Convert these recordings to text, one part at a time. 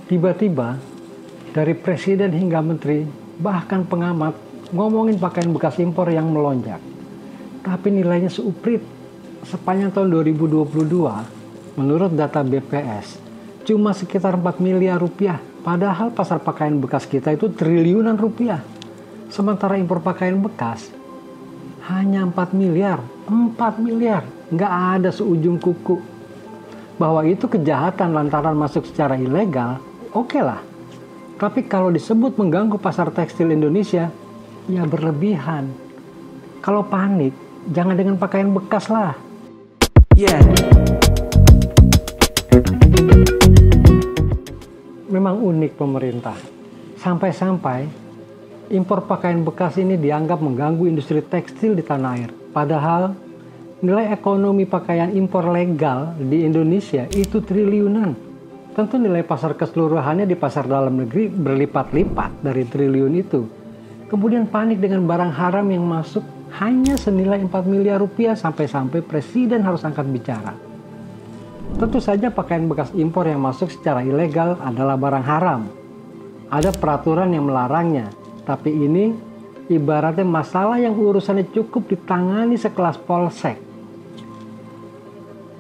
Tiba-tiba dari presiden hingga menteri, bahkan pengamat, ngomongin pakaian bekas impor yang melonjak. Tapi nilainya seuprit. Sepanjang tahun 2022, menurut data BPS, cuma sekitar 4 miliar rupiah. Padahal pasar pakaian bekas kita itu triliunan rupiah. Sementara impor pakaian bekas hanya 4 miliar. 4 miliar. Nggak ada seujung kuku. Bahwa itu kejahatan lantaran masuk secara ilegal, oke lah. Tapi kalau disebut mengganggu pasar tekstil Indonesia, ya berlebihan. Kalau panik, jangan dengan pakaian bekas lah. Memang unik pemerintah. Sampai-sampai impor pakaian bekas ini dianggap mengganggu industri tekstil di tanah air. Padahal nilai ekonomi pakaian impor legal di Indonesia itu triliunan. Tentu nilai pasar keseluruhannya di pasar dalam negeri berlipat-lipat dari triliun itu. Kemudian panik dengan barang haram yang masuk hanya senilai 4 miliar rupiah sampai-sampai presiden harus angkat bicara. Tentu saja pakaian bekas impor yang masuk secara ilegal adalah barang haram. Ada peraturan yang melarangnya, tapi ini ibaratnya masalah yang urusannya cukup ditangani sekelas polsek.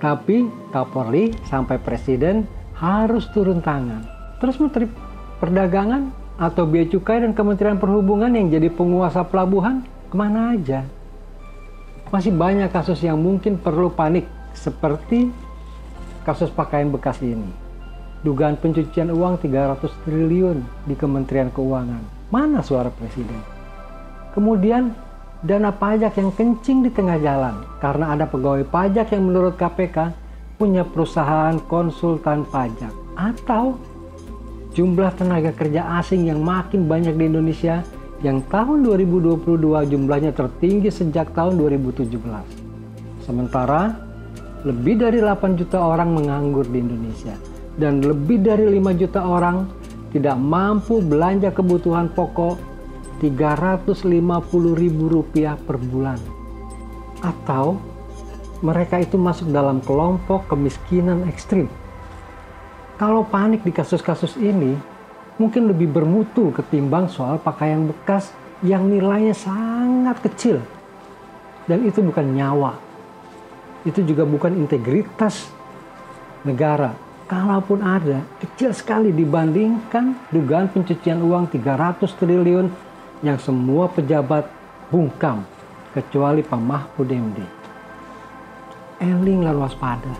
Tapi Kapolri sampai presiden harus turun tangan. Terus Menteri Perdagangan atau Bea Cukai dan Kementerian Perhubungan yang jadi penguasa pelabuhan kemana aja? Masih banyak kasus yang mungkin perlu panik seperti kasus pakaian bekas ini. Dugaan pencucian uang 300 triliun di Kementerian Keuangan. Mana suara presiden? Kemudian dana pajak yang kencing di tengah jalan karena ada pegawai pajak yang menurut KPK punya perusahaan konsultan pajak, atau jumlah tenaga kerja asing yang makin banyak di Indonesia yang tahun 2022 jumlahnya tertinggi sejak tahun 2017. Sementara lebih dari 8 juta orang menganggur di Indonesia dan lebih dari 5 juta orang tidak mampu belanja kebutuhan pokok Rp350.000 per bulan. Atau mereka itu masuk dalam kelompok kemiskinan ekstrim. Kalau panik di kasus-kasus ini, mungkin lebih bermutu ketimbang soal pakaian bekas yang nilainya sangat kecil. Dan itu bukan nyawa. Itu juga bukan integritas negara. Kalaupun ada, kecil sekali dibandingkan dugaan pencucian uang 300 triliun yang semua pejabat bungkam, kecuali Pak Mahfud MD. Eling lalu waspada.